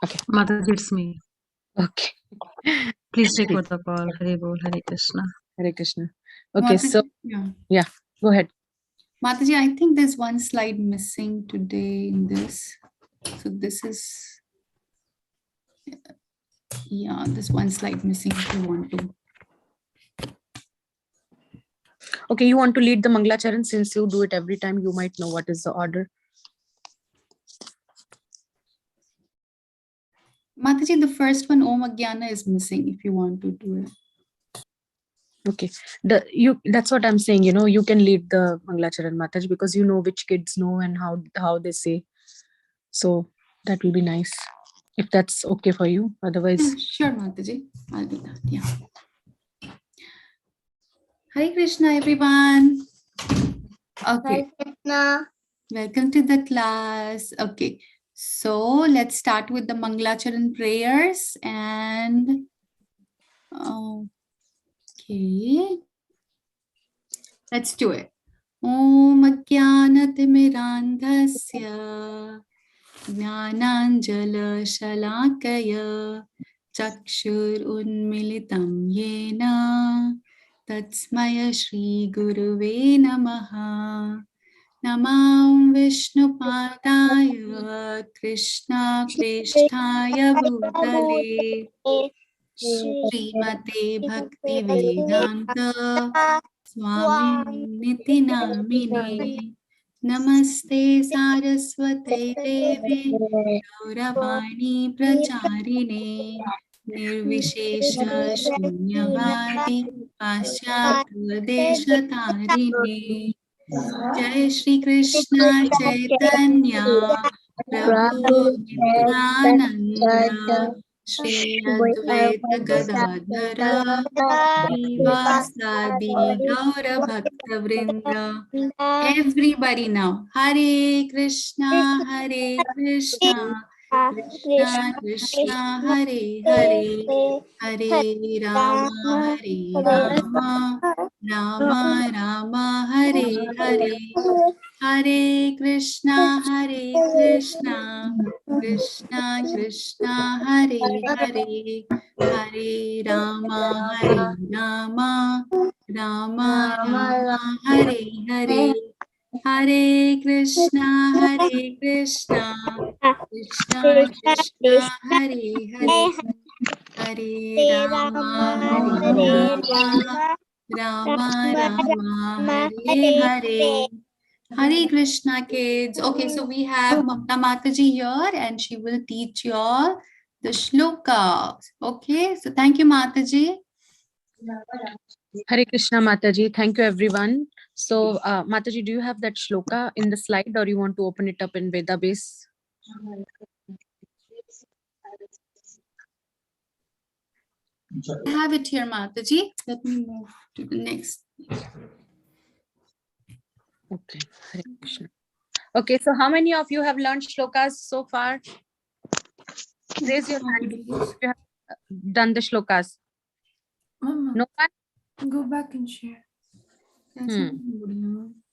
Okay. Mataji, it's me. Okay. Please take over the call. Hare Bol, Hare Krishna. Hare Krishna. Okay, Mataji, so yeah, go ahead. Mataji, I think there's one slide missing today in this. So this is, yeah, there's one slide missing if you want to. Okay, you want to lead the Mangala Charan since you do it every time, you might know what is the order. Mataji, the first one, Om Agyana, is missing if you want to do it. Okay, that's what I'm saying, you can lead the Mangala Charan, Mataji, because you know which kids know and how they say. So that will be nice if that's okay for you. Otherwise, Yeah, sure, Mataji, I'll do that. Yeah. Hare Krishna, everyone. Okay. Krishna. Welcome to the class. Okay, so let's start with the Mangalacharan prayers and okay, let's do it. Om Ajnanatimidandhasya Jnananjala Shalakaya Chakshur Unmilitam Yena Tatsmaya Shri Guruve Namaha. Namam Vishnupadaya Krishna Preshthaya Bhutale Srimate Bhakti Vedanta Swami Niti Namine Namaste Saraswate Devi Gauravani Pracharine Nirvishesha Shunyavadi Paschatya Deshatarine Jai Shri Krishna Chaitanya Prabhu Nityananda Shri Advaita Gadadhara Srivasadi Gaura Bhakta Vrinda. Everybody now. Hare Krishna, Hare Krishna, Krishna Krishna, Hare Hare, Hare Rama, Hare Rama, Rama Rama, Hare Hare. Hare Krishna, Krishna Krishna, Hare Hare, Hare Rama, Rama, Rama Rama, Hare Hare. Hare Krishna, Krishna Krishna, Hare Hare, Hare Rama, Rama, Rama Rama, Hare Hare. Hare Krishna, kids. Okay, so we have Mamta Mataji here and she will teach you all the shlokas. Okay, so thank you, Mataji. Hare Krishna, Mataji. Thank you, everyone. So, Mataji, do you have that shloka in the slide or you want to open it up in Veda base? I have it here, Mataji. Let me move to the next. Okay, Hare Krishna. Okay, so how many of you have learned shlokas so far? Raise your hand if you have done the shlokas. Mama, No one? go back and share.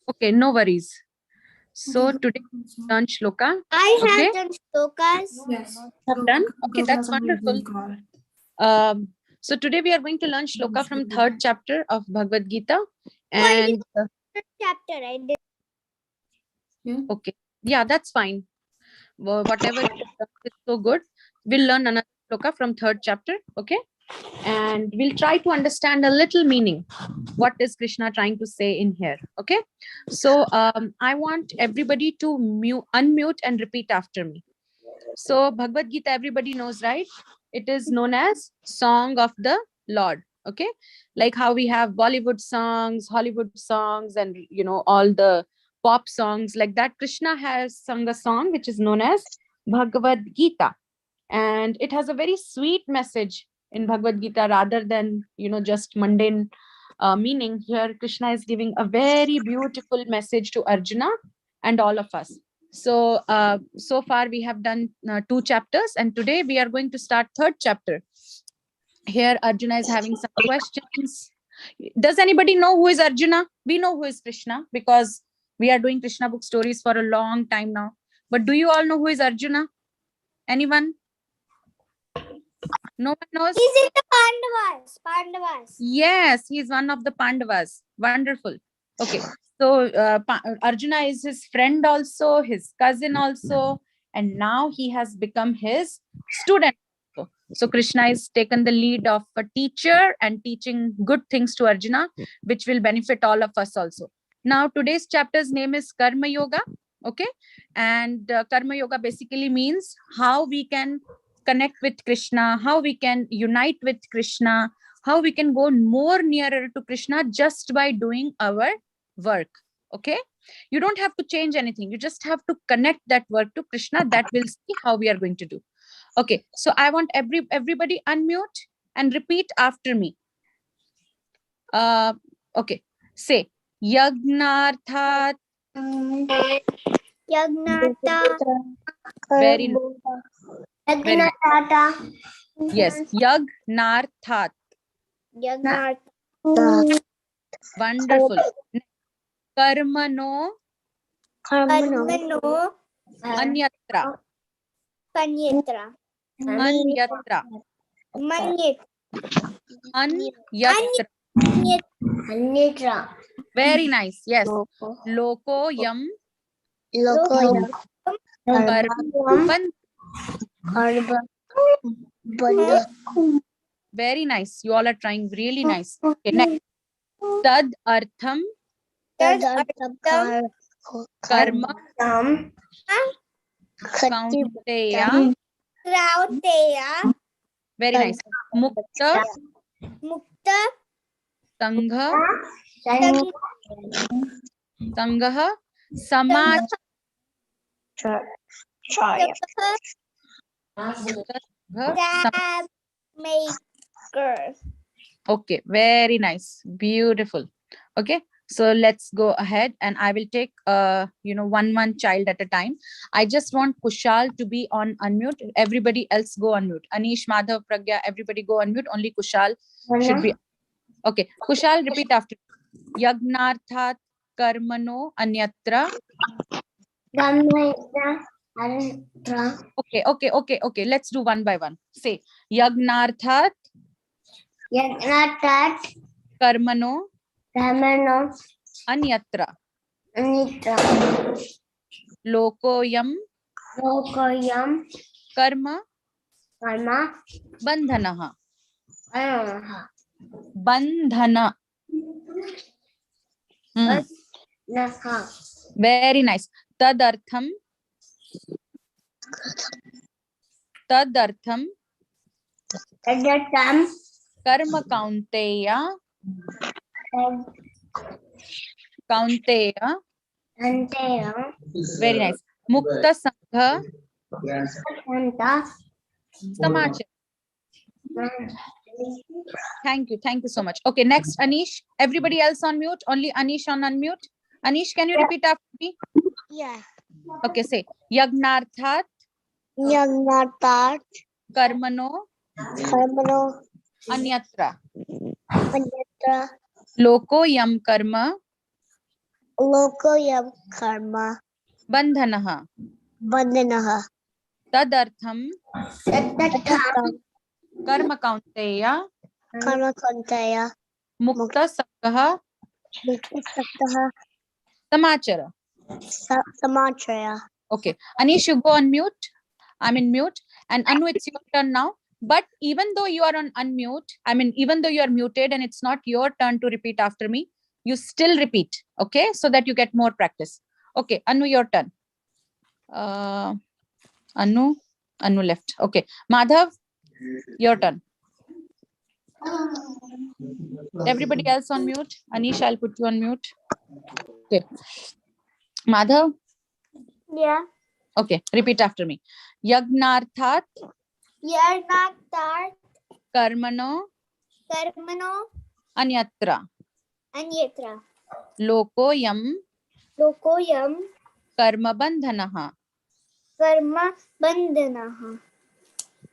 Okay, no worries. So today we learn shloka. I Okay? have done shlokas. Yes. Have done? Okay, that's wonderful. So today we are going to learn shloka from 3rd chapter of Bhagavad-Gita. And Chapter I did. Yeah. Okay, yeah, that's fine. Whatever is so good. We'll learn another shloka from 3rd chapter. Okay, and we'll try to understand a little meaning. What is Krishna trying to say in here? Okay, so I want everybody to unmute and repeat after me. So Bhagavad Gita, everybody knows, right? It is known as Song of the Lord. Okay, like how we have Bollywood songs, Hollywood songs, and all the pop songs like that. Krishna has sung a song which is known as Bhagavad-Gita, and it has a very sweet message in Bhagavad-Gita rather than just mundane meaning. Here Krishna is giving a very beautiful message to Arjuna and all of us. So so far we have done 2 chapters, and today we are going to start 3rd chapter. Here Arjuna is having some questions. Does anybody know who is Arjuna? We know who is Krishna because we are doing Krishna book stories for a long time now. But do you all know who is Arjuna? Anyone? No one knows? He's in the Pandavas. Pandavas. Yes, he is one of the Pandavas. Wonderful. Okay, so Arjuna is his friend also, his cousin also, and now he has become his student. So Krishna is taken the lead of a teacher and teaching good things to Arjuna, which will benefit all of us also. Now today's chapter's name is Karma Yoga. Okay, and Karma Yoga basically means how we can connect with Krishna, how we can unite with Krishna, how we can go more nearer to Krishna just by doing our work. Okay, you don't have to change anything, you just have to connect that work to Krishna. That will see how we are going to do. Okay, so I want everybody unmute and repeat after me. Okay, say Yagnarthat. Yagnata. Very nice. Yagnata. Yes, Yagnarthat. Yagnata. Wonderful. Karmano Karmano. anyatra. Kanyatra. Anyatra. Manyit. Anyatra. Anyatra. Very nice. Yes. Loko yam Lokoyam. karman. Banda. Very nice. You all are trying really nice. Okay, next. Tad artham karma kaunteya. Krauteya. Very nice. Mukta Mukta. sangha samaj Maker. Okay, very nice, beautiful. Okay, so let's go ahead and I will take one child at a time. I just want Kushal to be on unmute. Everybody else go unmute. Anish, Madhav, Pragya, everybody go unmute. Only Kushal should be. Okay, Kushal, repeat after. Yagnarthat karmano anyatra. Okay. Let's do one by one. Say Yagnarthat karmano anyatra. Lokoyam karma bandhanaha. Bandhana. Very nice. Tadartham karma kaunteya very nice. Mukta sangha samachar. Thank you so much. Okay, next Anish. Everybody else on mute. Only Anish on unmute. Anish, can you repeat after me? Yeah. Okay, say Yagnarthat karmano anyatra. Lokoyam karma bandhanaha. Tadartham karma kaunteya mukta sangha samachara. Okay, Anish, you go on mute. I'm in mute. And Anu, it's your turn now. But even though you are on unmute, even though you are muted and it's not your turn to repeat after me, you still repeat, okay? So that you get more practice. Okay, Anu, your turn. Anu left. Okay, Madhav, your turn. Everybody else on mute. Anish, I'll put you on mute. Okay. Madhav? Yeah. Okay, repeat after me. Yagnarthat karmano anyatra. Lokoyam karma bandhanaha.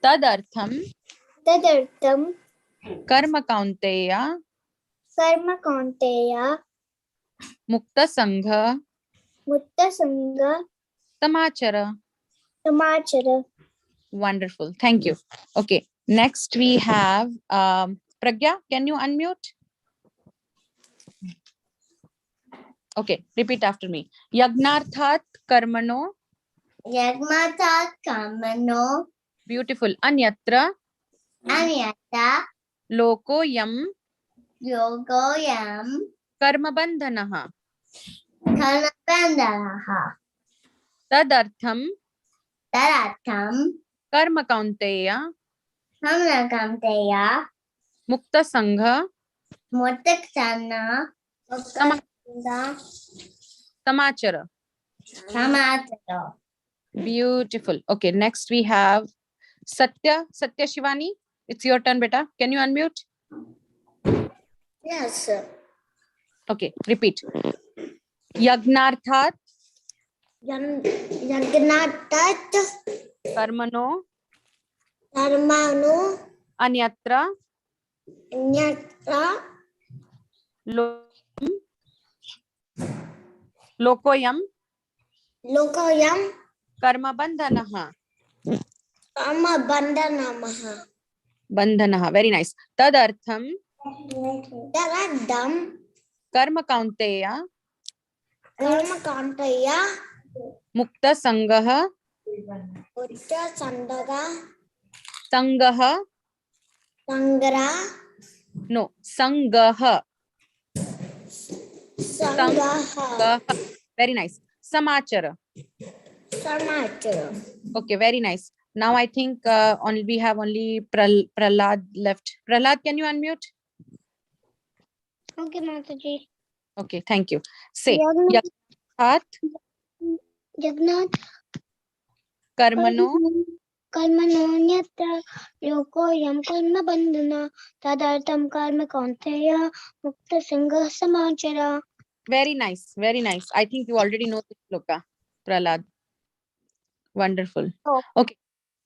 Tadartham karma kaunteya mukta sangha samachara. Wonderful. Thank you. Okay. Next we have Pragya. Can you unmute? Okay, repeat after me. Yagnarthat karmano. Yagmata kamano Beautiful. Anyatra anyata loko yam yogoyam karma bandhanaha. kanapandalaha Tadartham taratam karma kaunteya hamnakamteya mukta sangha motaksana samachara. samataro. Beautiful. Okay, next we have Satya Shivani. It's your turn, beta. Can you unmute? Yes, sir. Okay, repeat. Yagnarthat Yagnatat karmano Dharmanu anyatra Nyatra lokoyam Lokayam karma bandhanaha. Kama Bandanamaha Bandhanaha. Very nice. Tadartham Daradam karma kaunteya Karma Kantaya mukta sangaha Utta Sandaga sangaha. Sangara No, sangaha. Sangaha Sangaha. Very nice. Samachara. Samachara. Okay, very nice. Now I think only we have only Prahlad left. Prahlad, can you unmute? Okay, Mataji. Okay, thank you. Say Jagannath Yagnarthat karmano Karmanonyatra Yokoyam Karma Bandhana Tadartam Karma Kaunteya Mukta Sangha Samachara. Very nice. Very nice. I think you already know this shloka, Prahlad. Wonderful. Oh. Okay.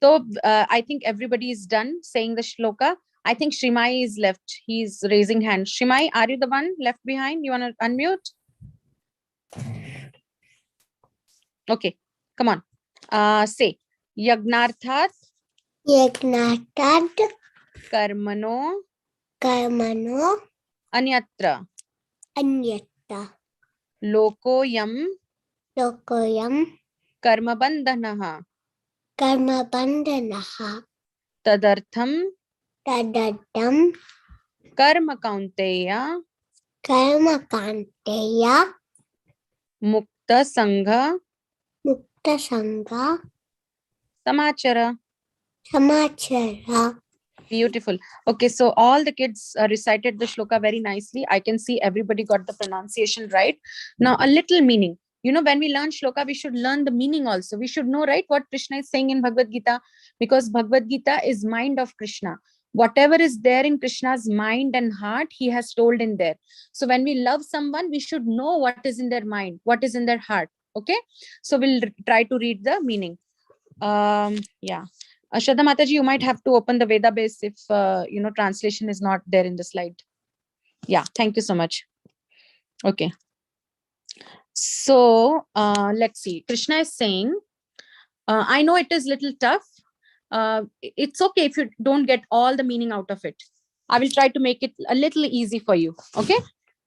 So I think everybody is done saying the shloka. I think Shrimai is left. He's raising hand. Shrimai, are you the one left behind? You want to unmute? Okay. Come on. Say Yagnarthat Yagnatat karmano Karmano anyatra Anyata lokoyam Lokoyam karma bandhanaha Karma Bandhanaha tadartham Tadatam karma kaunteya Karma Kanteya mukta sangha Mukta Sangha samachara. Samachara. Beautiful. Okay, so all the kids recited the shloka very nicely. I can see everybody got the pronunciation right. Now, a little meaning. You know, when we learn shloka, we should learn the meaning also. We should know, right, what Krishna is saying in Bhagavad-Gita, because Bhagavad-Gita is mind of Krishna. Whatever is there in Krishna's mind and heart, he has told in there. So when we love someone, we should know what is in their mind, what is in their heart. Okay, so we'll try to read the meaning. Yeah. Shardha Mataji, you might have to open the Veda base if translation is not there in the slide. Yeah, thank you so much. Okay. So let's see. Krishna is saying, I know it is little tough. It's okay if you don't get all the meaning out of it. I will try to make it a little easy for you. Okay.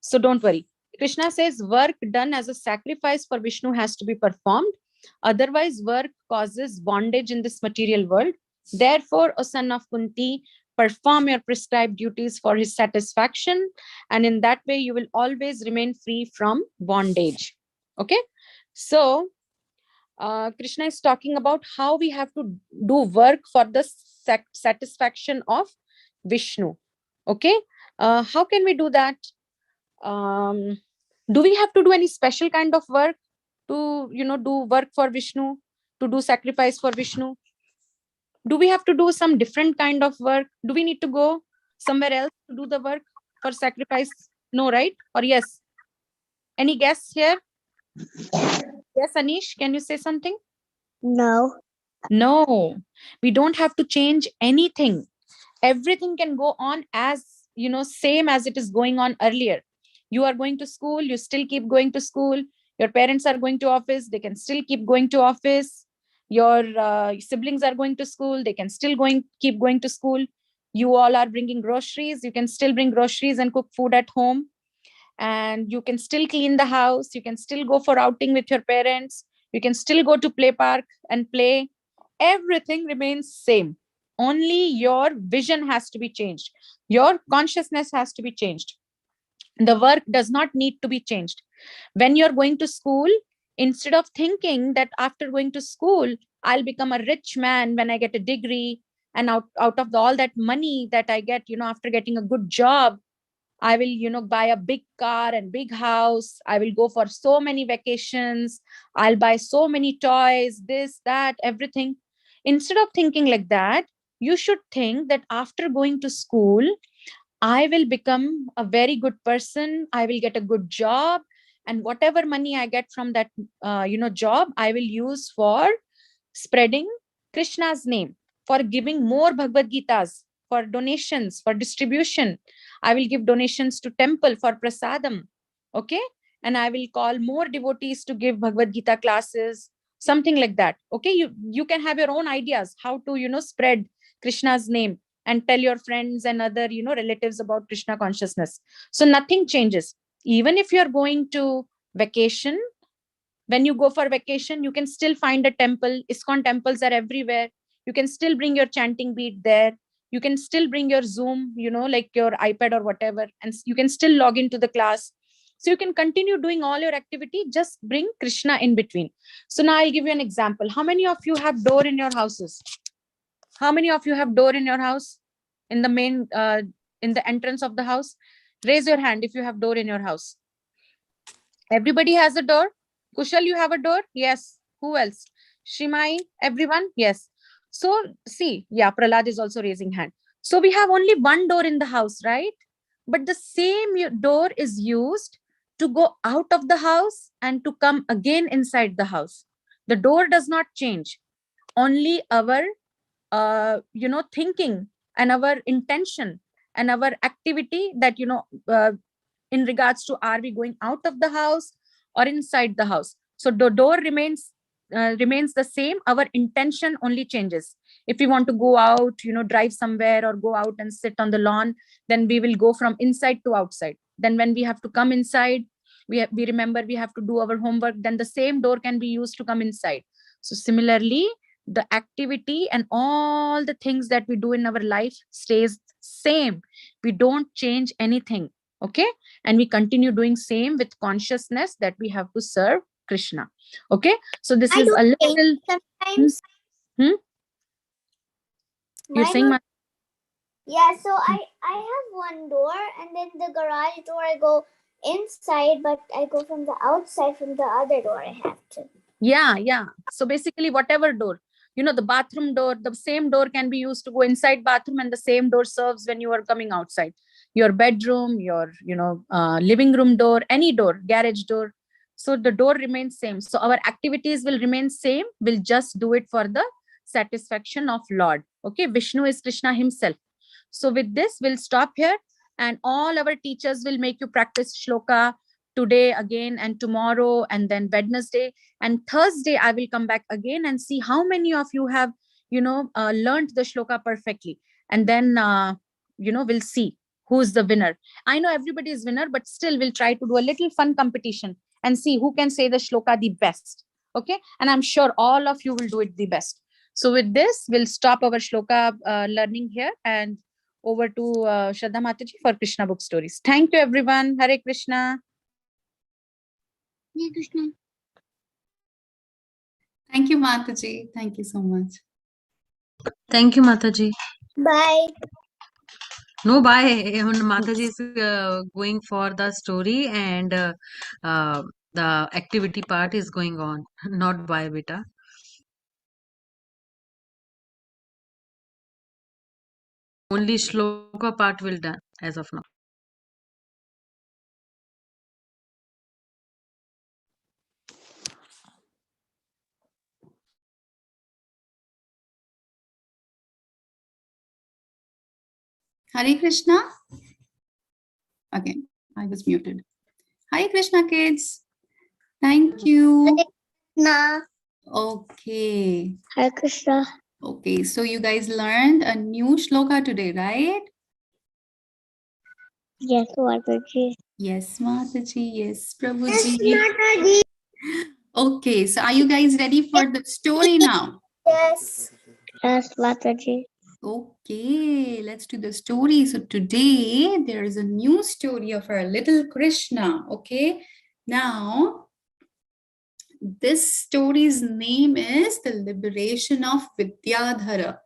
So don't worry. Krishna says work done as a sacrifice for Vishnu has to be performed. Otherwise, work causes bondage in this material world. Therefore, O son of Kunti, perform your prescribed duties for his satisfaction. And in that way, you will always remain free from bondage. Okay. So, Krishna is talking about how we have to do work for the satisfaction of Vishnu. Okay. How can we do that? Do we have to do any special kind of work to, do work for Vishnu, to do sacrifice for Vishnu? Do we have to do some different kind of work? Do we need to go somewhere else to do the work for sacrifice? No, right? Or yes? Any guess here? Yes, Anish, can you say something? No. No, we don't have to change anything. Everything can go on as, same as it is going on earlier. You are going to school, you still keep going to school. Your parents are going to office, they can still keep going to office. Your siblings are going to school, they can still keep going to school. You all are bringing groceries, you can still bring groceries and cook food at home. And you can still clean the house, you can still go for outing with your parents, you can still go to play park and play. Everything remains same. Only your vision has to be changed, your consciousness has to be changed. The work does not need to be changed. When you're going to school, instead of thinking that after going to school I'll become a rich man when I get a degree, and out of all that money that I get, after getting a good job, I will, buy a big car and big house. I will go for so many vacations. I'll buy so many toys, this, that, everything. Instead of thinking like that, you should think that after going to school, I will become a very good person. I will get a good job. And whatever money I get from that, job, I will use for spreading Krishna's name, for giving more Bhagavad Gitas, for donations, for distribution. I will give donations to temple for prasadam. Okay. And I will call more devotees to give Bhagavad Gita classes, something like that. Okay. You can have your own ideas how to, spread Krishna's name and tell your friends and other, relatives about Krishna consciousness. So nothing changes. Even if you're going to vacation, when you go for vacation, you can still find a temple. ISKCON temples are everywhere. You can still bring your chanting bead there. You can still bring your Zoom, like your iPad or whatever, and you can still log into the class. So you can continue doing all your activity, just bring Krishna in between. So now I'll give you an example. How many of you have door in your houses? How many of you have door in your house? In the main, in the entrance of the house? Raise your hand if you have door in your house. Everybody has a door? Kushal, you have a door? Yes. Who else? Shimai, everyone? Yes. So see, yeah, Prahlad is also raising hand. So we have only one door in the house, right? But the same door is used to go out of the house and to come again inside the house. The door does not change. Only our, thinking and our intention and our activity that, in regards to are we going out of the house or inside the house. So the door remains the same. Our intention only changes. If we want to go out, drive somewhere or go out and sit on the lawn, then we will go from inside to outside. Then when we have to come inside, we remember we have to do our homework, then the same door can be used to come inside. So similarly, the activity and all the things that we do in our life stays same. We don't change anything. Okay. And we continue doing same with consciousness that we have to serve Krishna. Okay. So this is a little sometimes. You're saying yeah, so I have one door, and then the garage door I go inside, but I go from the outside from the other door I have to. Yeah. So basically whatever door, the bathroom door, the same door can be used to go inside bathroom, and the same door serves when you are coming outside. Your bedroom, your, living room door, any door, garage door. So the door remains same. So our activities will remain same. We'll just do it for the satisfaction of Lord. Okay. Vishnu is Krishna himself. So with this, we'll stop here, and all our teachers will make you practice shloka today again and tomorrow and then Wednesday and Thursday. I will come back again and see how many of you have, learned the shloka perfectly. And then, we'll see who's the winner. I know everybody is winner, but still we'll try to do a little fun competition and see who can say the shloka the best. Okay. And I'm sure all of you will do it the best. So with this, we'll stop our shloka learning here and over to Shradha Mataji for Krishna book stories. Thank you, everyone. Hare Krishna. Hare Krishna. Thank you, Mataji. Thank you so much. Thank you, Mataji. Bye. No, bye. Mataji is going for the story, and the activity part is going on. Not bye, beta. Only shloka part will done as of now. Hare Krishna. Okay, I was muted. Hare Krishna, kids. Thank you. Nah. Okay. Hare Krishna. Okay, so you guys learned a new shloka today, right? Yes, Mataji. Yes, Mataji. Yes, Prabhuji. Okay, so are you guys ready for the story now? Yes. Yes, Mataji. Okay, let's do the story. So today there is a new story of our little Krishna. Okay, now this story's name is The Liberation of Vidyadhara.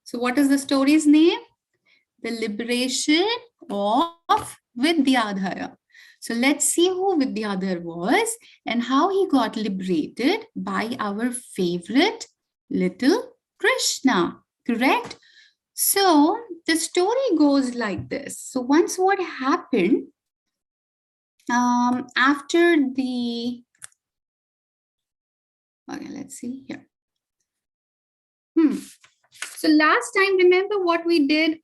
So what is the story's name? The Liberation of Vidyadhara. So let's see who Vidyadhar was and how he got liberated by our favorite little Krishna. Correct? So the story goes like this. So once what happened after the, okay, let's see here. So last time, remember what we did?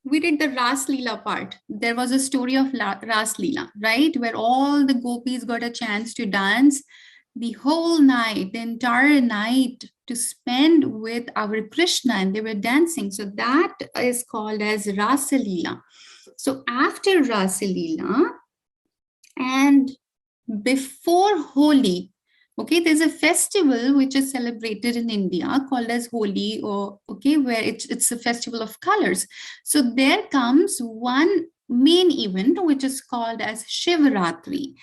We did the Ras Leela part. There was a story of Ras Leela, right? Where all the gopis got a chance to dance the whole night, the entire night to spend with our Krishna, and they were dancing. So that is called as Rasa Leela. So after Rasa Leela and before Holi, okay, there's a festival which is celebrated in India called as Holi, or okay, where it's a festival of colors. So there comes one main event which is called as Shivratri.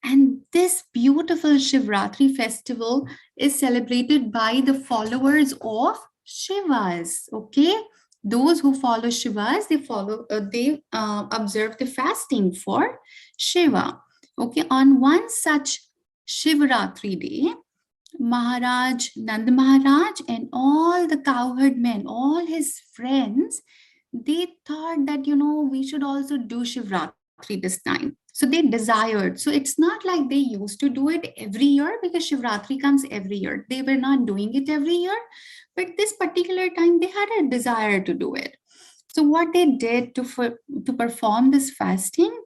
And this beautiful Shivratri festival is celebrated by the followers of Shivas. Okay, those who follow Shivas, they observe the fasting for Shiva. Okay, on one such Shivratri day, Maharaj, Nand Maharaj, and all the cowherd men, all his friends, they thought that, we should also do Shivratri this time. So they desired. So it's not like they used to do it every year, because Shivratri comes every year. They were not doing it every year, but this particular time they had a desire to do it. So what they did to perform this fasting,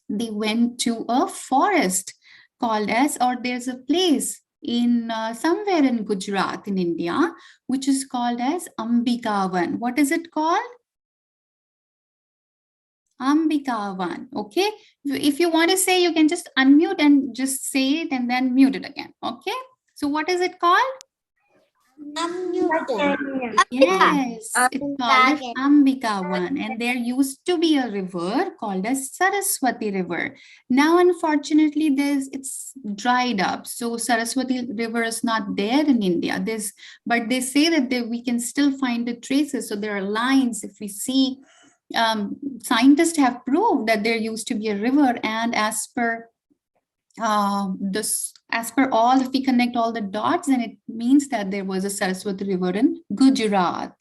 they went to a forest called as, or there's a place in somewhere in Gujarat in India, which is called as Ambikavan. What is it called? Ambikavan. Okay. If you want to say, you can just unmute and just say it and then mute it again. Okay. So what is it called? Yes, it's called as Ambikavan, and there used to be a river called as Saraswati River. Now, unfortunately, it's dried up, so Saraswati River is not there in India. But they say that we can still find the traces. So there are lines. If we see, scientists have proved that there used to be a river, and as per all, if we connect all the dots, then it means that there was a Saraswati River in Gujarat,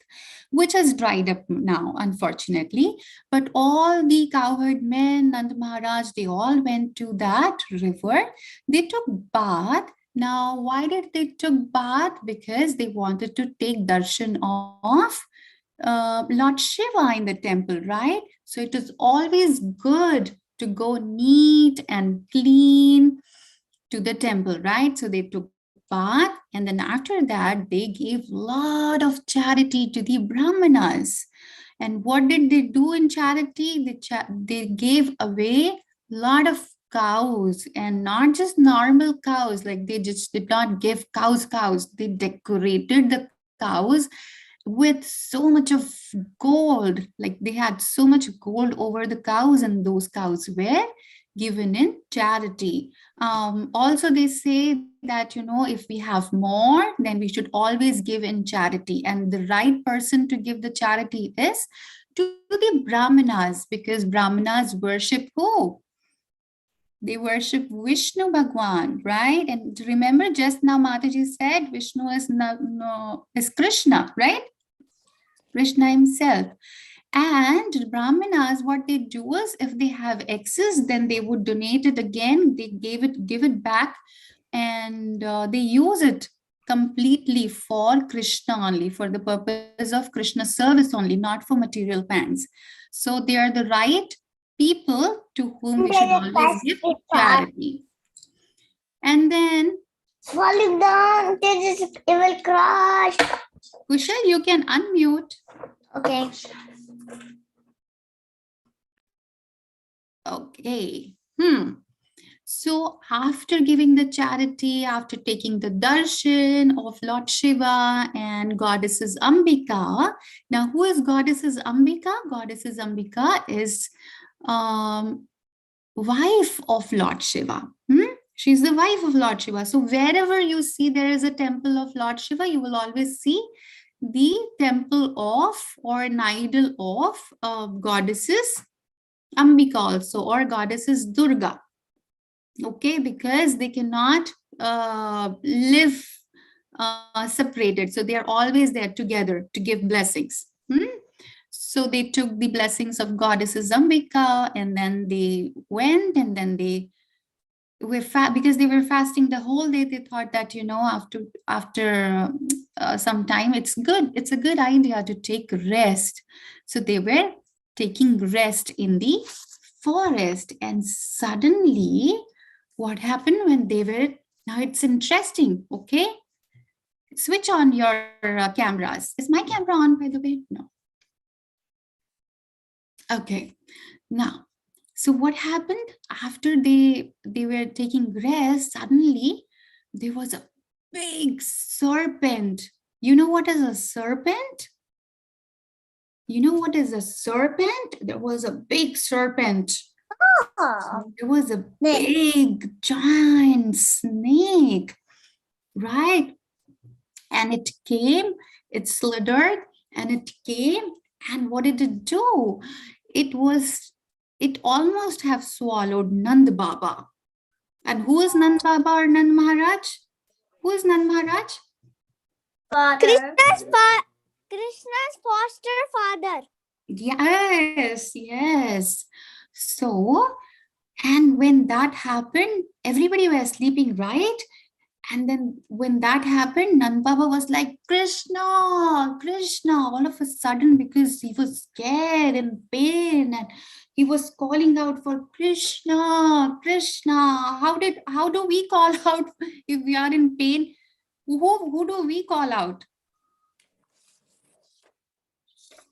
which has dried up now, unfortunately. But all the cowherd men, Nand Maharaj, they all went to that river. They took bath. Now, why did they took bath? Because they wanted to take darshan of Lord Shiva in the temple, right? So it is always good to go neat and clean to the temple, right? So they took bath, and then after that, they gave lot of charity to the Brahmanas. And what did they do in charity? They gave away lot of cows, and not just normal cows, like they just did not give cows. They decorated the cows with so much of gold, like they had so much gold over the cows, and those cows were given in charity. Also, they say that, if we have more, then we should always give in charity. And the right person to give the charity is to the Brahmanas, because Brahmanas worship who? They worship Vishnu Bhagwan, right? And remember, just now Mataji said Vishnu is Krishna, right? Krishna himself. And Brahmanas, what they do is, if they have excess, then they would donate it again. They give it back, and they use it completely for Krishna only, for the purpose of Krishna service only, not for material pangs. So they are the right people to whom we should always give charity. And then falling down. It will crash. Kushal, you can unmute. Okay. Okay. So after giving the charity, after taking the darshan of Lord Shiva and Goddesses Ambika, now who is Goddesses Ambika? Goddesses Ambika is wife of Lord Shiva. She's the wife of Lord Shiva. So wherever you see there is a temple of Lord Shiva, you will always see the temple of or an idol of Goddesses Ambika also, or Goddesses Durga. Okay, because they cannot live separated. So they are always there together to give blessings. So they took the blessings of Goddesses Ambika, and then they went, and then they were because they were fasting the whole day. They thought that, you know, after some time, it's a good idea to take rest. So they were taking rest in the forest, and suddenly what happened when they were, now it's interesting. Okay, switch on your cameras. Is my camera on, by the way? No. Okay, now, so what happened after they were taking rest? Suddenly there was a big serpent. You know what is a serpent? You know what is a serpent? There was a big serpent. There was a big giant snake, right? And it came, it slithered, and it came, and what did it do? It almost have swallowed Nand Baba. And who is Nand Baba or Nand Maharaj? Who is Nand Maharaj? Krishna's foster father. Yes, yes. So, and when that happened, everybody was sleeping, right? And then when that happened, Nand Baba was like, Krishna, Krishna, all of a sudden, because he was scared and pain, and he was calling out for Krishna, Krishna. How do we call out if we are in pain? Who do we call out?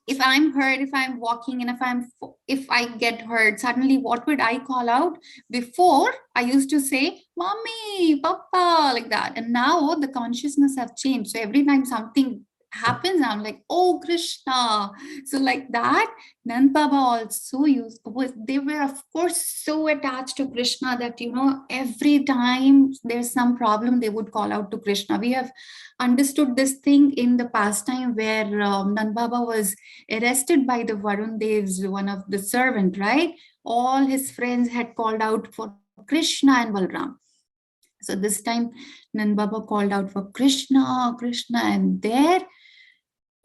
If I'm hurt, if I'm walking, and if I get hurt, suddenly what would I call out? Before I used to say, Mommy, Papa, like that. And now the consciousness have changed. So every time something happens, I'm like, oh, Krishna. So like that, Nand Baba also they were of course so attached to Krishna that, you know, every time there's some problem, they would call out to Krishna. We have understood this thing in the past time where Nand Baba was arrested by the Varun Dev's one of the servant, right? All his friends had called out for Krishna and Balram. So this time Nand Baba called out for Krishna, Krishna, and there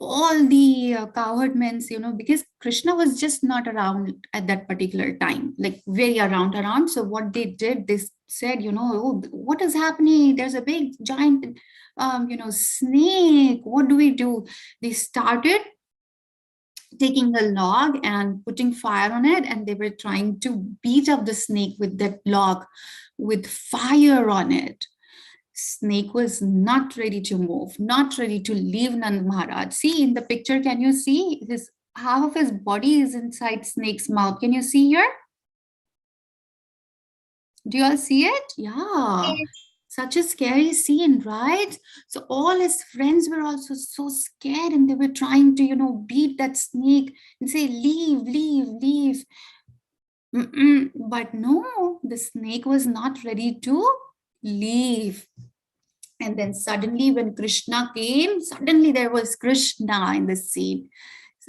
all the cowherd men, you know, because Krishna was just not around at that particular time, like very around. So what they did, they said, you know, oh, what is happening? There's a big giant, you know, snake. What do we do? They started taking a log and putting fire on it, and they were trying to beat up the snake with that log with fire on it. Snake was not ready to move, not ready to leave Nand Maharaj. See in the picture, can you see this? Half of his body is inside snake's mouth. Can you see here? Do you all see it? Yeah. Yes. Such a scary scene, right? So all his friends were also so scared, and they were trying to, you know, beat that snake and say, leave, leave, leave. But no, the snake was not ready to leave. And then suddenly when Krishna came, suddenly there was Krishna in the scene.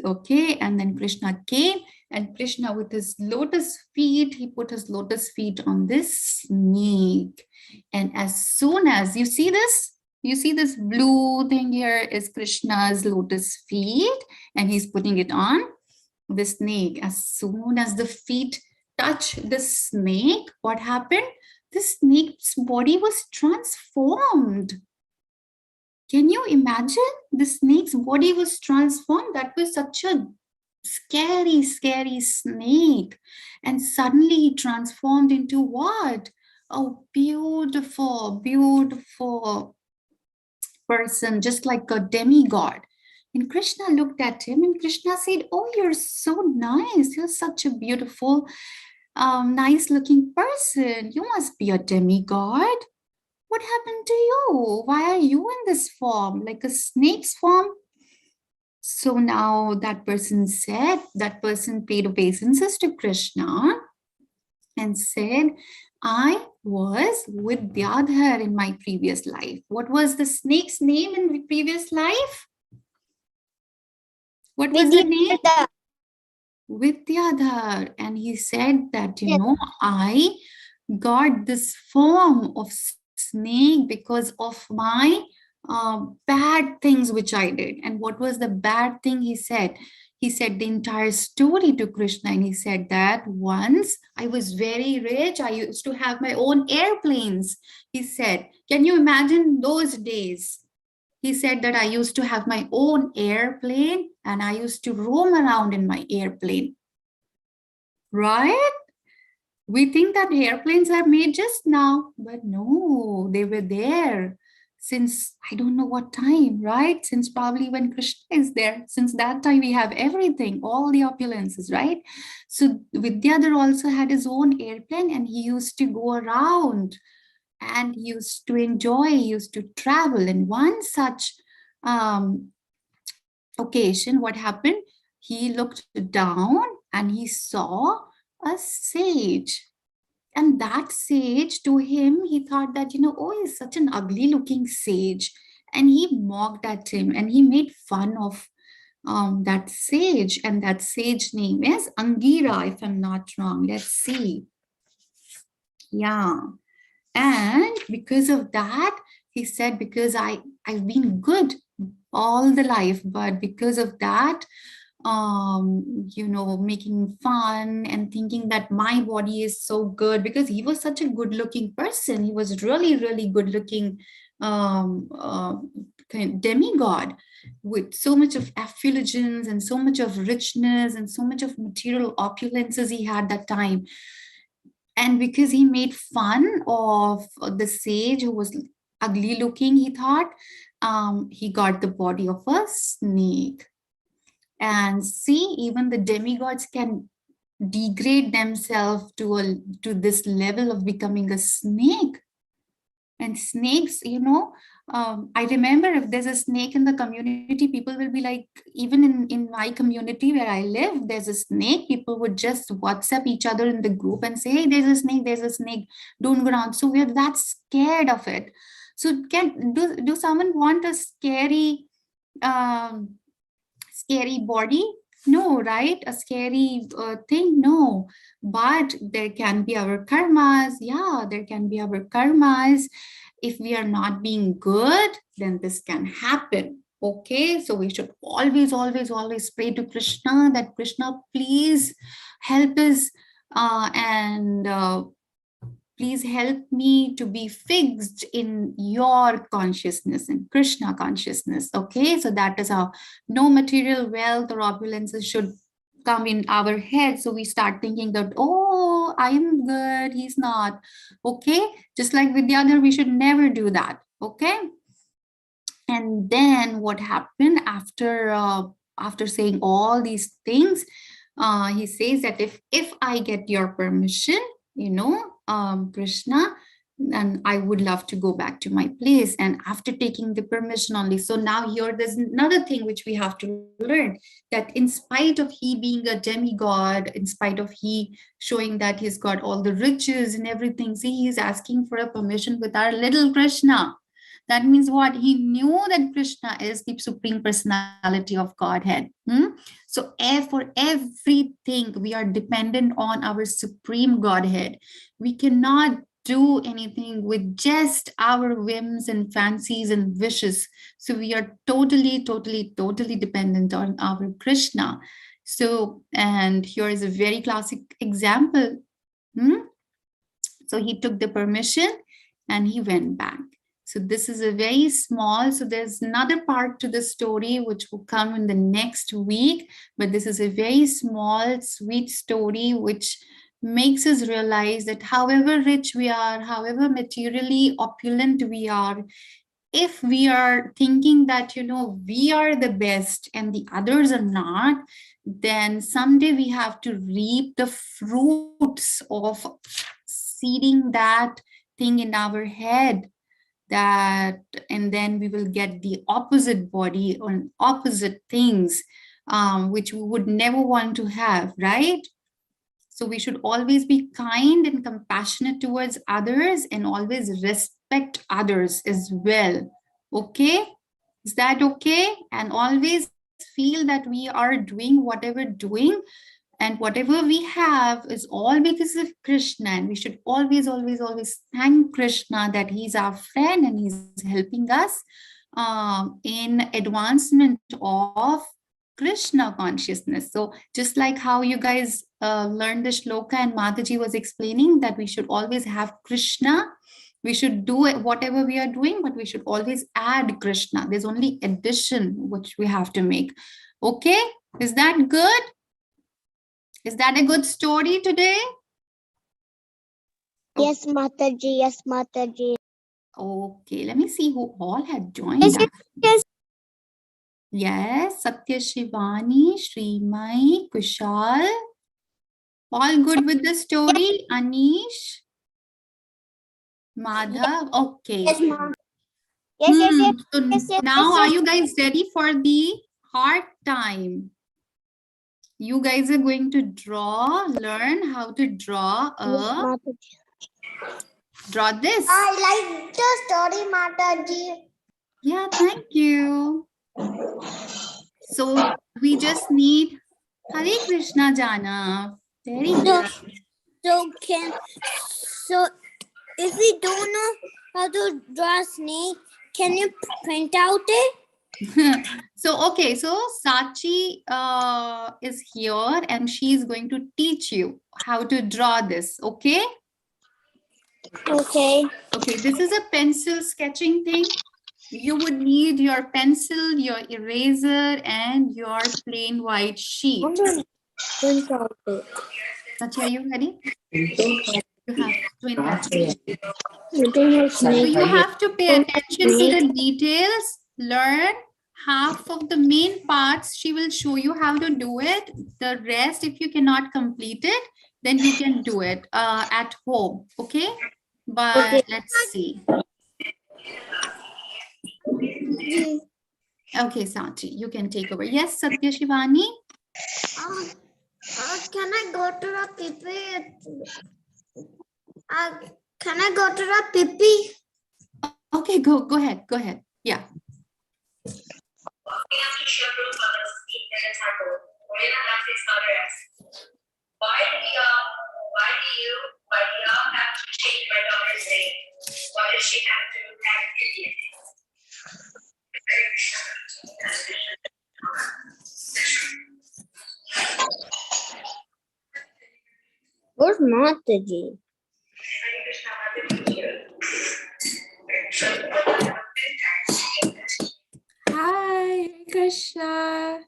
Okay, and then Krishna came, and Krishna with his lotus feet, he put his lotus feet on this snake. And as soon as you see this blue thing here is Krishna's lotus feet, and he's putting it on the snake. As soon as the feet touch the snake, what happened? The snake's body was transformed. Can you imagine? The snake's body was transformed. That was such a scary, scary snake. And suddenly he transformed into what? a beautiful, beautiful person, just like a demigod. And Krishna looked at him and Krishna said, oh, you're so nice. You're such a beautiful, nice looking person. You must be a demigod. What happened to you? Why are you in this form, like a snake's form? So now that person paid obeisances to Krishna and said, I was Vidyadhara in my previous life. What was the snake's name in the previous life? What was the name? Vidyadhara. And he said that, you know, I got this form of snake because of my bad things which I did. And what was the bad thing he said? He said the entire story to Krishna, and he said that once I was very rich, I used to have my own airplanes. He said, can you imagine those days? He said that I used to have my own airplane and I used to roam around in my airplane. Right? We think that airplanes are made just now, but no, they were there since I don't know what time, right? Since probably when Krishna is there. Since that time, we have everything, all the opulences, right? So Vidyadhara also had his own airplane and he used to go around and he used to enjoy, he used to travel. And one such occasion, what happened? He looked down and he saw a sage. And that sage, to him, he thought that, you know, oh, he's such an ugly looking sage. And he mocked at him and he made fun of that sage. And that sage name is Angira, if I'm not wrong. Let's see. Yeah. And because of that, he said, because I've been good all the life, but because of that, you know, making fun and thinking that my body is so good, because he was such a good looking person. He was really, really good looking demigod with so much of effulgence and so much of richness and so much of material opulences he had that time. And because he made fun of the sage who was ugly looking, he thought he got the body of a snake. And see, even the demigods can degrade themselves to this level of becoming a snake. And snakes, you know, I remember if there's a snake in the community, people will be like, even in my community where I live, there's a snake, people would just WhatsApp each other in the group and say, hey, there's a snake, don't go around. So we're that scared of it. So do someone want a scary body? No, right? A scary thing? No. But there can be our karmas. Yeah, there can be our karmas. If we are not being good, then this can happen. Okay, so we should always, always, always pray to Krishna that Krishna, please help us and please help me to be fixed in your consciousness and Krishna consciousness. Okay, so that is how no material wealth or opulences should come in our head. So we start thinking that, oh, I am good, he's not. Okay, just like Vidyadhara, we should never do that. Okay. And then what happened after saying all these things, he says that if I get your permission, you know, Krishna, and I would love to go back to my place. And after taking the permission only, so now here there's another thing which we have to learn, that in spite of he being a demigod, in spite of he showing that he's got all the riches and everything, see, he's asking for a permission with our little Krishna. That means what? He knew that Krishna is the supreme personality of Godhead. So for everything, we are dependent on our supreme Godhead. We cannot do anything with just our whims and fancies and wishes. So we are totally, totally, totally dependent on our Krishna. So, and here is a very classic example. So he took the permission and he went back. So this is a very small, so there's another part to the story which will come in the next week, but this is a very small, sweet story which makes us realize that however rich we are, however materially opulent we are, if we are thinking that, you know, we are the best and the others are not, then someday we have to reap the fruits of seeding that thing in our head, that, and then we will get the opposite body or opposite things, which we would never want to have, right? So we should always be kind and compassionate towards others and always respect others as well. Okay? Is that okay? And always feel that we are doing whatever doing and whatever we have is all because of Krishna. And we should always, always, always thank Krishna that he's our friend and he's helping us in advancement of Krishna consciousness. So just like how you guys learned the shloka and Mataji was explaining that we should always have Krishna, we should do it, whatever we are doing, but we should always add Krishna. There's only addition which we have to make. Okay, is that good? Is that a good story today? Yes, Mataji. Yes, Mataji. Okay, let me see who all had joined us. Yes, Satya Shivani, Srimai, Kushal. All good with the story? Anish? Madhav? Okay. Yes, ma'am. Yes, So now are you guys ready for the hard time? You guys are going to learn how to draw Yes, Mataji. draw this. I like the story, Mataji. Yeah, thank you. So we just need Hare Krishna Jana. Very good. So if we don't know how to draw a snake, can you print out it? So Sachi is here and she is going to teach you how to draw this. Okay. Okay. Okay, this is a pencil sketching thing. You would need your pencil, your eraser, and your plain white sheet. Print out it. Sachi, are you ready? You have to We don't have So snake. you have to pay attention to the details, learn half of the main parts. She will show you how to do it. The rest, if you cannot complete it, then you can do it at home. Okay. But Okay. let's see. Okay, Sachi, you can take over. Yes, Satya Shivani. Can I go to the pipi? Can I go to the pipi? Okay, go ahead. Go ahead. Yeah. Why do you have to change my daughter's name? Why does she have to have Indian name? Where's Mataji? Hi, Krishna.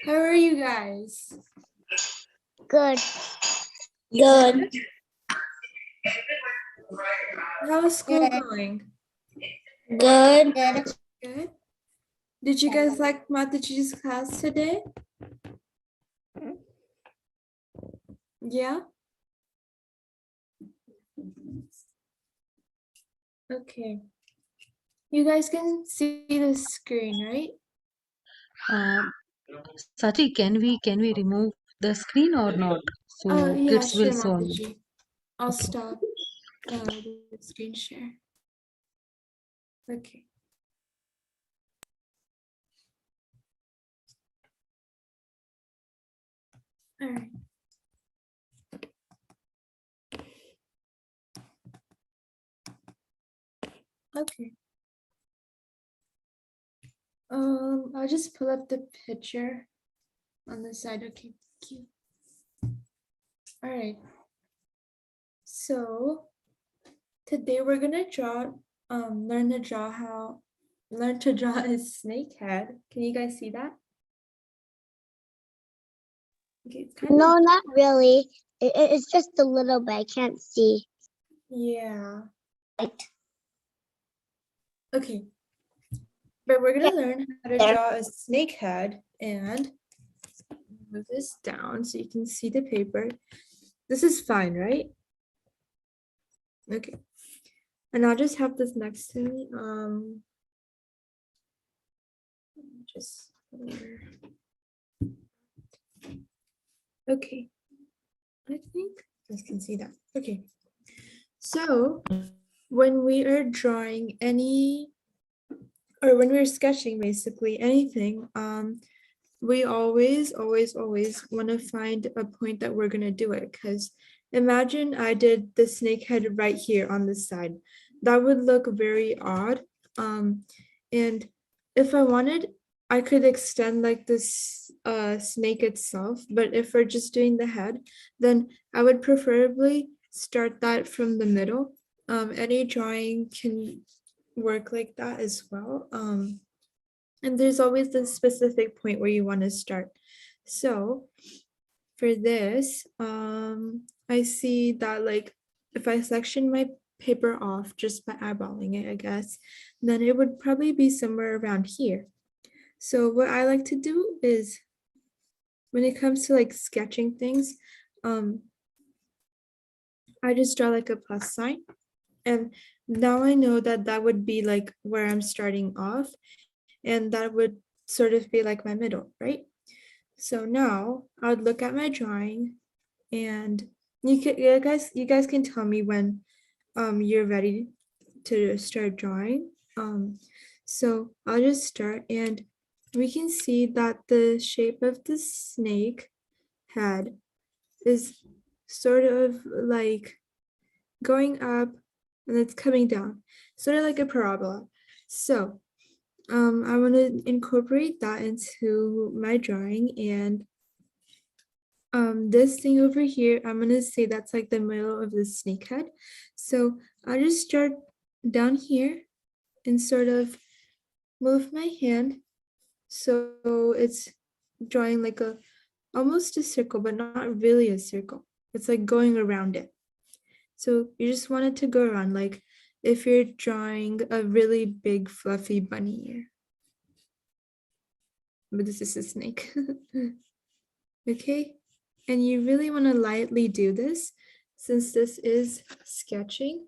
How are you guys? Good. Good. How's school going? Good. Good. Did you guys like Mataji's class today? Yeah? Okay. You guys can see the screen, right? Sachi, can we remove the screen or not? So Oh, yeah, kids sure, will saw me. Mataji. I'll stop the screen share. Okay. All right. Okay. I'll just pull up the picture on the side. Okay, thank you. All right. So today we're gonna learn to draw a snake head. Can you guys see that? Okay, it's kind No, of, not really. It's just a little bit. I can't see. yeah. Right. Okay. But we're gonna learn how to There. draw a snake head and move this down so you can see the paper. This is fine, right? Okay. And I'll just have this next to me. Just okay. I think you guys can see that. Okay. So when we are drawing any, or when we're sketching basically anything, we always want to find a point that we're gonna do it. Because imagine I did the snake head right here on this side. That would look very odd. And if I wanted, I could extend like this snake itself. But if we're just doing the head, then I would preferably start that from the middle. Any drawing can work like that as well. And there's always this specific point where you want to start. So for this, I see that like if I section my paper off just by eyeballing it, I guess, then it would probably be somewhere around here. So what I like to do is when it comes to like sketching things, I just draw like a plus sign. And now I know that that would be like where I'm starting off. And that would sort of be like my middle, right? So now I would look at my drawing and you guys can tell me when you're ready to start drawing. So I'll just start and we can see that the shape of the snake head is sort of like going up and it's coming down, sort of like a parabola. So I want to incorporate that into my drawing, and this thing over here, I'm gonna say that's like the middle of the snake head. So I'll just start down here and sort of move my hand so it's drawing like a almost a circle, but not really a circle. It's like going around it. So you just want it to go around, like if you're drawing a really big fluffy bunny ear. But this is a snake. Okay, and you really want to lightly do this since this is sketching.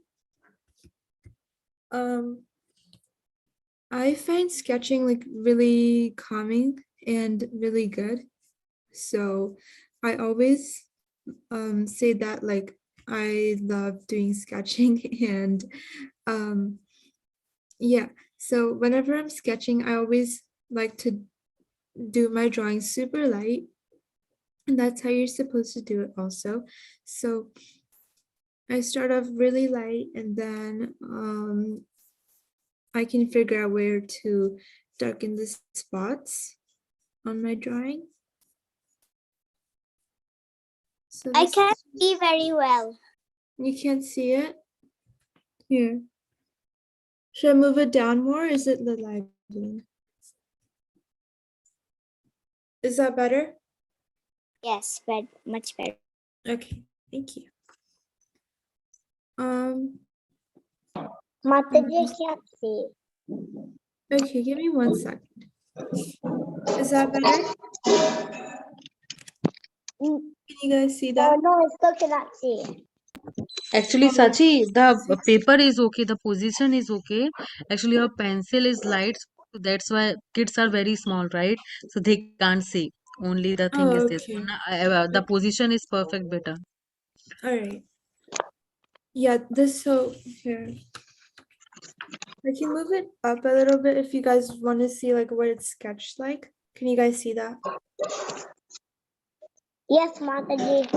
I find sketching like really calming and really good. So I always say that like I love doing sketching and yeah, so whenever I'm sketching, I always like to do my drawing super light. And that's how you're supposed to do it also. So I start off really light and then I can figure out where to darken the spots on my drawing. So I this can't is- see very well. You can't see it? Here. Should I move it down more? Or is it the light blue? Is that better? Yes, but much better. Okay, thank you. Mataji, I can't see. Okay, give me 1 second. Is that better? Mm, Can you guys see Oh, that? no, I still cannot see. Actually, Sachi, the paper is okay, the position is okay. Actually, your pencil is light, so that's why kids are very small, right? So they can't see. Only the thing Oh, is this. okay. The position is perfect, better. All right. Yeah, this so here. I can move it up a little bit if you guys want to see like what it's sketched like. Can you guys see that? Yes, Mataji.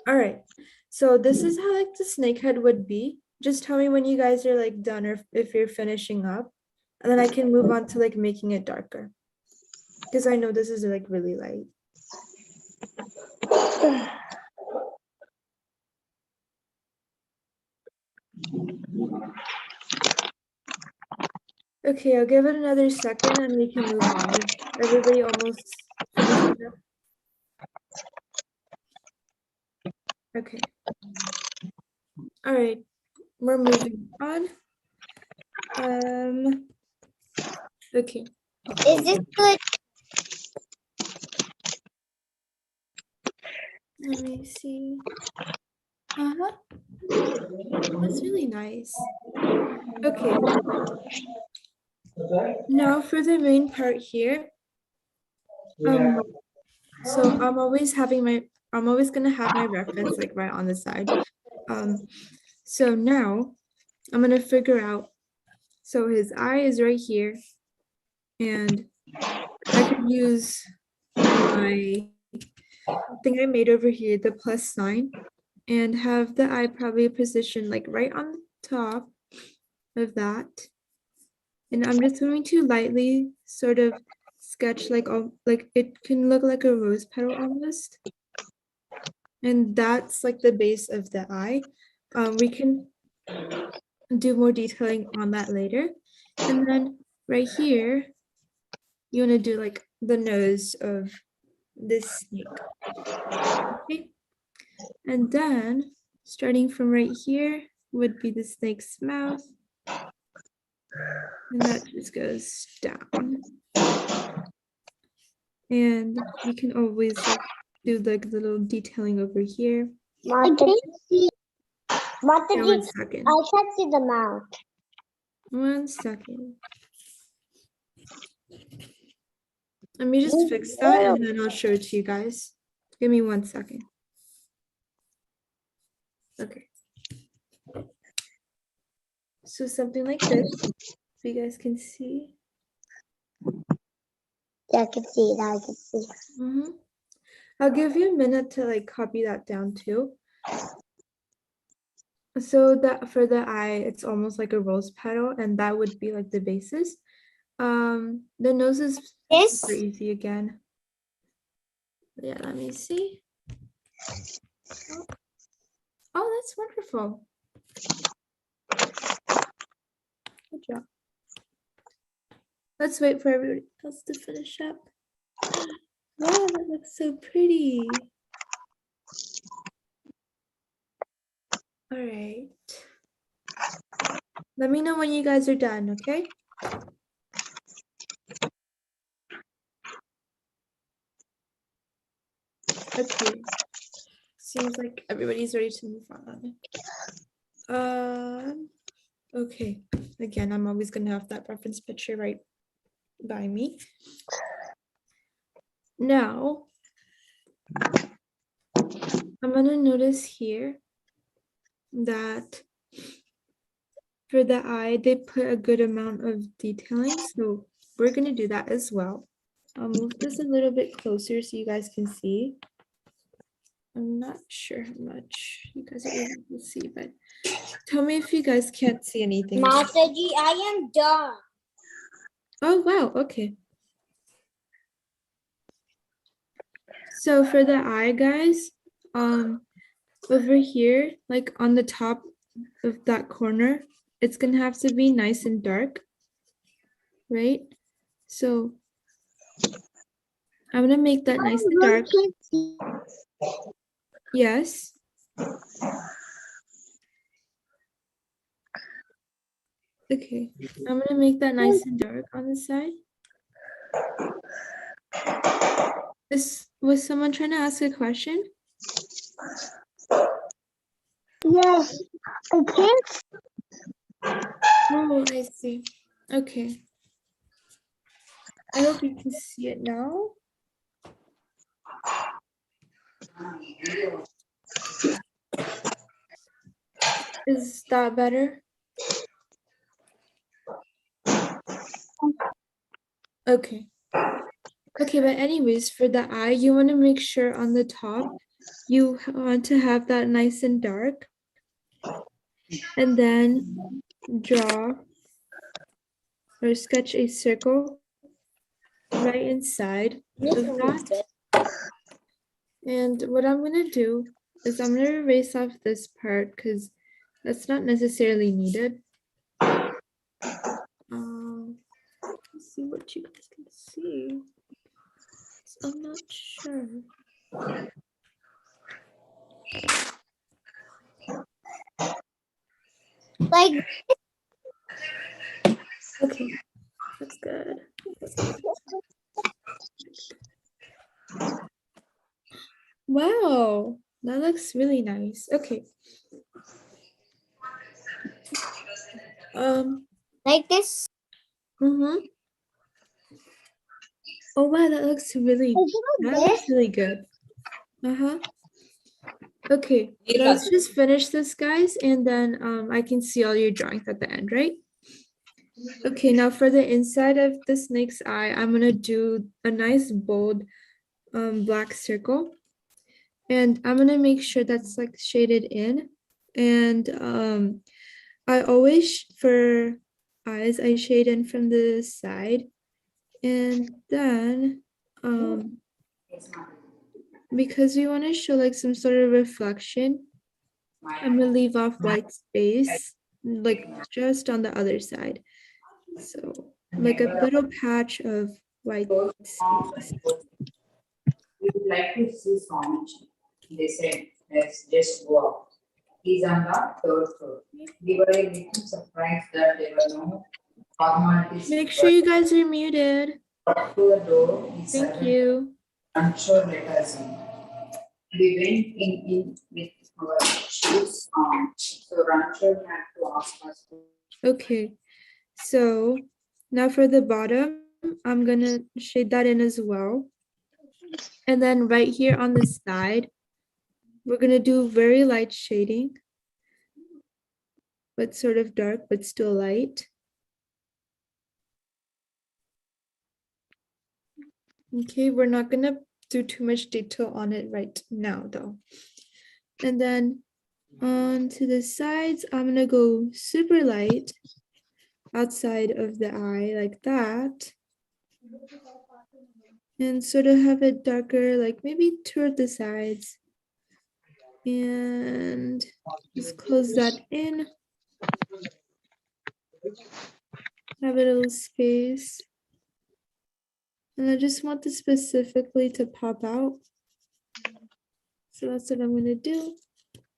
All right. So this is how like the snake head would be. Just tell me when you guys are like done or if you're finishing up. And then I can move on to like making it darker. Because I know this is like really light. Okay, I'll give it another second and we can move on. Is everybody almost finished up? Okay. All right, we're moving on. Okay. Is this good? Let me see. That's really nice. Okay. Now for the main part here. So I'm always gonna have my reference like right on the side. So now I'm gonna figure out. So his eye is right here, and I could use my thing I made over here, the plus sign, and have the eye probably positioned like right on the top of that. And I'm just going to lightly sort of sketch like it can look like a rose petal almost. And that's like the base of the eye. We can do more detailing on that later. And then right here, you want to do like the nose of this snake. Okay. And then starting from right here would be the snake's mouth. And that just goes down. And you can always like do like little detailing over here. I can't see. Yeah, Mataji, 1 second. I can't see the mouth. 1 second. Let me just fix that and then I'll show it to you guys. Give me 1 second. Okay. So something like this, so you guys can see. Yeah, I can see it. I can see. I'll give you a minute to like copy that down too. So that for the eye, it's almost like a rose petal, and that would be like the basis. The nose is super easy again. Yeah, let me see. Oh, that's wonderful. Good job. Let's wait for everybody else to finish up. Wow, that looks so pretty. All right. Let me know when you guys are done, okay? Okay. Seems like everybody's ready to move on. Okay. Again, I'm always gonna have that reference picture right by me. Now, I'm gonna notice here that for the eye, they put a good amount of detailing, so we're gonna do that as well. I'll move this a little bit closer so you guys can see. I'm not sure how much you guys are able to see, but tell me if you guys can't see anything. Mataji, I am done. Oh, wow, okay. So for the eye, guys, over here, like on the top of that corner, it's gonna have to be nice and dark, right? So I'm gonna make that nice and dark. Yes. Okay, I'm gonna make that nice and dark on the side. Was someone trying to ask a question? Yes, I can't. Oh, I see. Okay. I hope you can see it now. Is that better? Okay. Okay, but anyways, for the eye, you want to make sure on the top, you want to have that nice and dark. And then draw or sketch a circle right inside of that. And what I'm going to do is I'm going to erase off this part because that's not necessarily needed. Let's see what you guys can see. I'm not sure. Like Okay, that's good. Wow, that looks really nice. Okay. this. Mm-hmm. Oh wow, that looks really good. Uh-huh. Okay, let's just finish this, guys, and then I can see all your drawings at the end, right? Okay, now for the inside of the snake's eye, I'm gonna do a nice bold black circle. And I'm gonna make sure that's like shaded in. And I always, for eyes, I shade in from the side. And then because we want to show like some sort of reflection, I'm gonna leave off white space, like just on the other side. So like a little patch of white space. We would like to see Swami. They said, let's just go out. He's on the third floor. We were a little surprised that there were no formalities. Make sure you guys are muted. To the door, he Thank said, you. unsure let us in. We went in with our shoes on. So Rancho had to ask us to. Okay, so now for the bottom, I'm gonna shade that in as well. And then right here on the side, we're gonna do very light shading, but sort of dark, but still light. Okay, we're not gonna do too much detail on it right now though. And then on to the sides, I'm gonna go super light outside of the eye like that. And sort of have it darker, like maybe toward the sides. And just close that in. Have a little space. And I just want this specifically to pop out. So that's what I'm gonna do.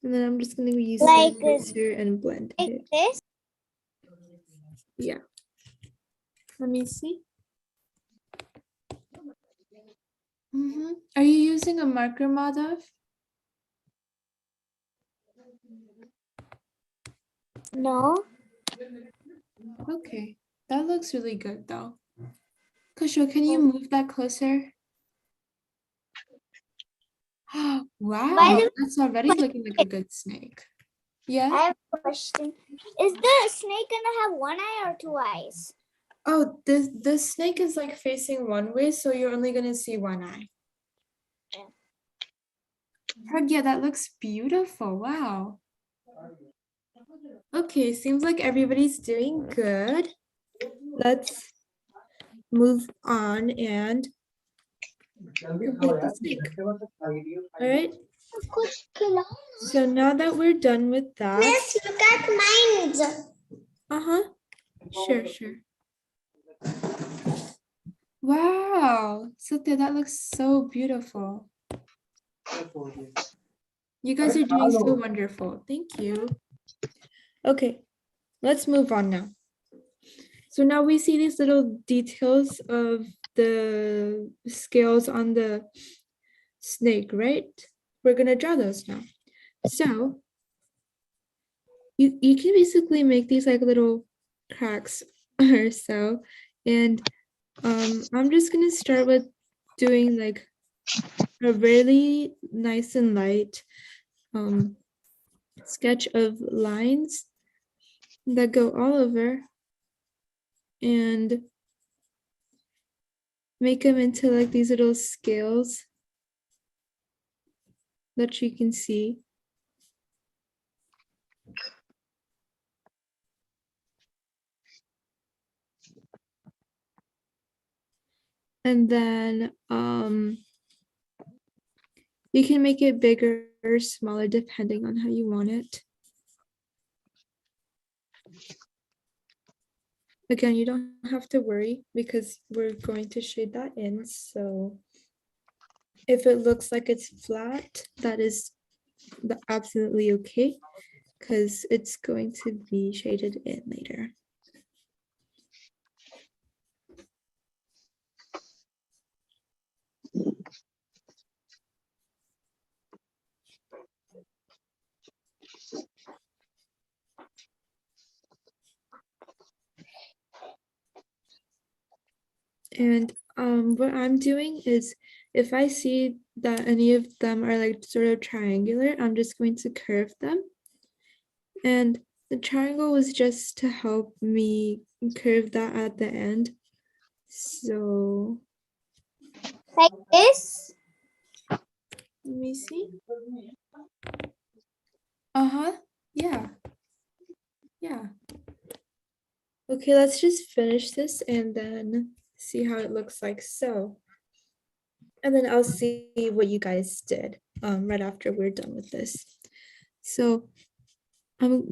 And then I'm just gonna use Like the eraser and blend Like it. this. Yeah. Let me see. Are you using a marker, Madhav? No. Okay, that looks really good though. Kusho, can you move that closer? Wow, the- that's already looking like a good snake. Yeah. I have a question. Is the snake gonna have one eye or two eyes? Oh, the snake is like facing one way, so you're only gonna see one eye. Yeah, that looks beautiful. Wow. Okay, seems like everybody's doing good. Let's move on and complete the snake. All right. So now that we're done with that. Miss, look at mine. Uh-huh. Sure. Wow, Satya, that looks so beautiful. You guys are doing so wonderful. Thank you. Okay, let's move on now. So now we see these little details of the scales on the snake, right? We're gonna draw those now. So you can basically make these like little cracks or so. And I'm just gonna start with doing like a really nice and light sketch of lines that go all over and make them into like these little scales that you can see. And then you can make it bigger or smaller depending on how you want it. Again, you don't have to worry because we're going to shade that in. So if it looks like it's flat, that is absolutely okay. because it's going to be shaded in later. And what I'm doing is, if I see that any of them are like sort of triangular, I'm just going to curve them. And the triangle was just to help me curve that at the end. So Like this? let me see. Uh-huh. Yeah. Yeah. Okay, let's just finish this and then see how it looks like. So, and then I'll see what you guys did right after we're done with this. So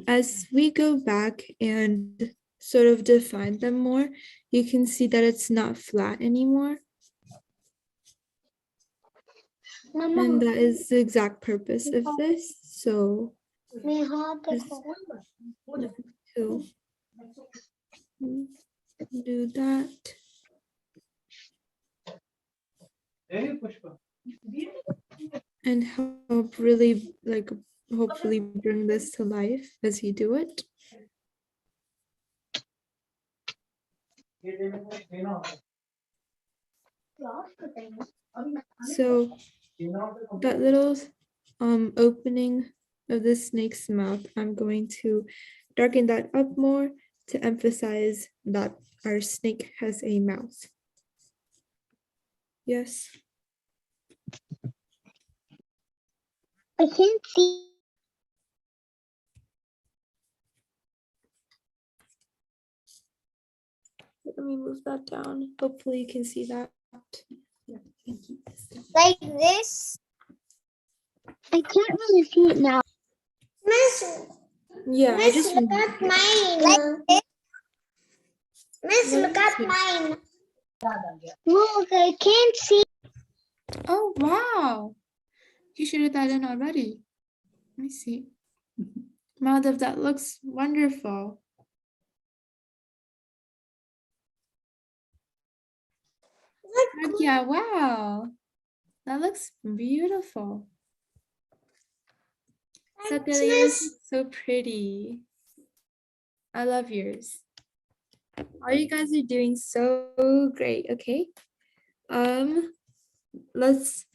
as we go back and sort of define them more, you can see that it's not flat anymore. And that is the exact purpose of this. So to do that. And help really like hopefully bring this to life as you do it. So that little opening of the snake's mouth, I'm going to darken that up more to emphasize that our snake has a mouth. Yes. I can't see. Let me move that down. Hopefully you can see that. Like this? I can't really see it now. Miss, Yeah, I just look at mine. Like this? Miss, look at mine. Look, I can't see. Oh, wow. You shaded that in already. Let me see. Madhav, that looks wonderful. Yeah, wow. That looks beautiful. Satya, so pretty. I love yours. All you guys are doing so great, okay? Let's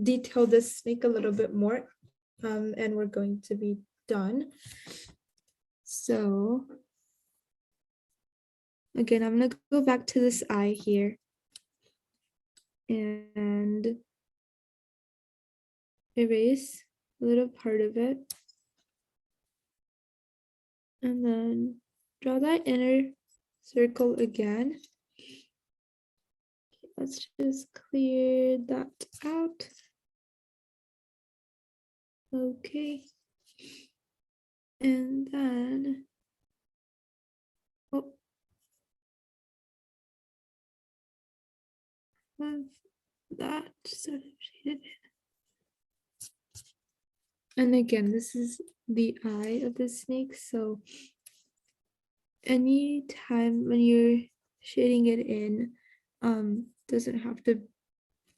detail this snake a little bit more. And we're going to be done. So again, I'm gonna go back to this eye here and erase a little part of it. And then draw that inner circle again. Let's just clear that out. Okay. And then, oh, have that sort of shaded in. And again, this is the eye of the snake. So anytime when you're shading it in, doesn't have to,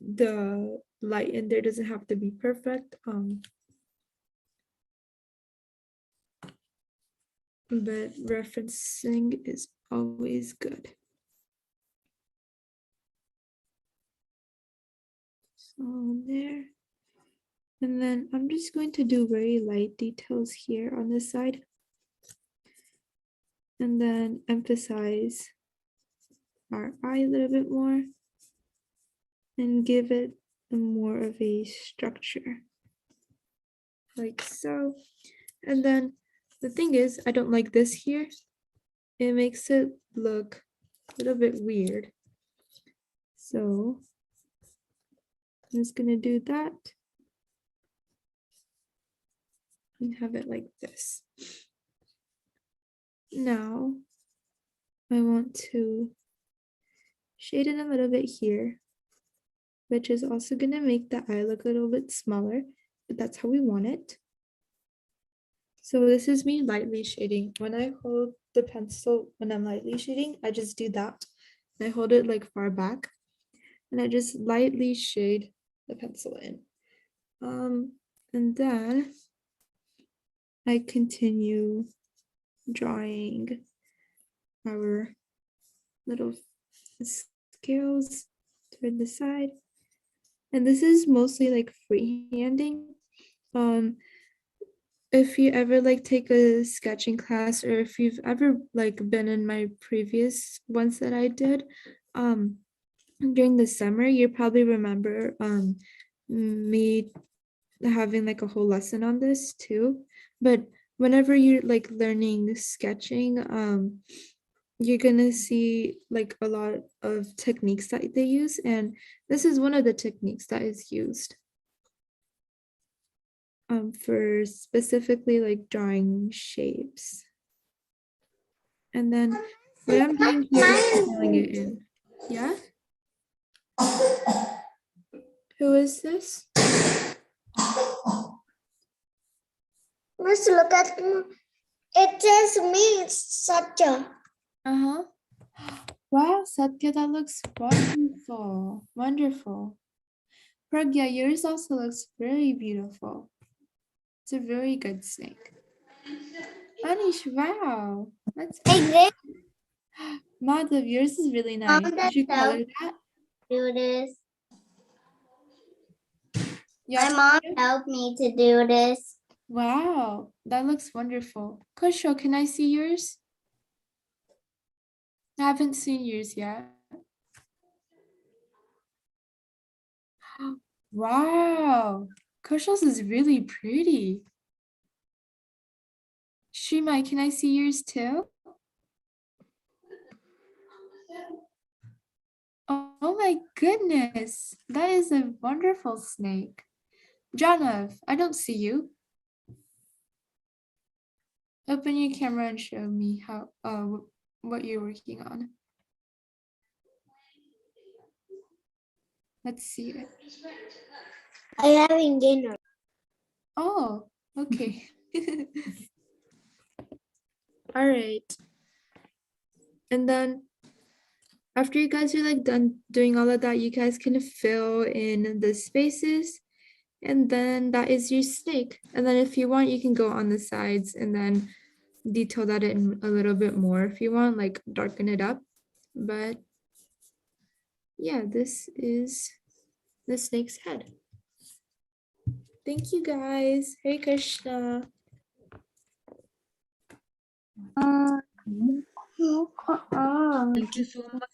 the light in there doesn't have to be perfect. But referencing is always good. So there. And then I'm just going to do very light details here on this side. And then emphasize our eye a little bit more and give it more of a structure. Like so. And then the thing is, I don't like this here. It makes it look a little bit weird. So I'm just gonna do that and have it like this. Now I want to shade it a little bit here, which is also gonna make the eye look a little bit smaller, but that's how we want it. So this is me lightly shading. When I hold the pencil, when I'm lightly shading, I just do that. I hold it like far back and I just lightly shade the pencil in. And then I continue drawing our little scales toward the side. And this is mostly like freehanding. If you ever like take a sketching class, or if you've ever like been in my previous ones that I did during the summer, you probably remember me having like a whole lesson on this too. But whenever you're like learning sketching, you're gonna see like a lot of techniques that they use, and this is one of the techniques that is used for specifically like drawing shapes. And then what I'm doing here is filling it in. Yeah? Who is this? Let's look at it. Says me, it's Satya. Uh-huh. Wow, Satya, that looks wonderful. Wonderful. Pragya, yours also looks very beautiful. It's a very good snake. Anish, wow. That's Hey, Madhav, yours is really nice. Mom, Did you that's color that? do this. Yeah. My mom helped me to do this. Wow, that looks wonderful. Kusho, can I see yours? I haven't seen yours yet. Wow, Kusho's is really pretty. Shrimai, can I see yours too? Oh my goodness, that is a wonderful snake. Janav, I don't see you. Open your camera and show me how what you're working on. Let's see it. I'm having dinner. Oh, okay. All right. And then after you guys are like done doing all of that, you guys can fill in the spaces, and then that is your snake. And then if you want, you can go on the sides and then detail that in a little bit more if you want, like darken it up. But yeah, this is the snake's head. Thank you guys. Hare Krishna. Thank you so much.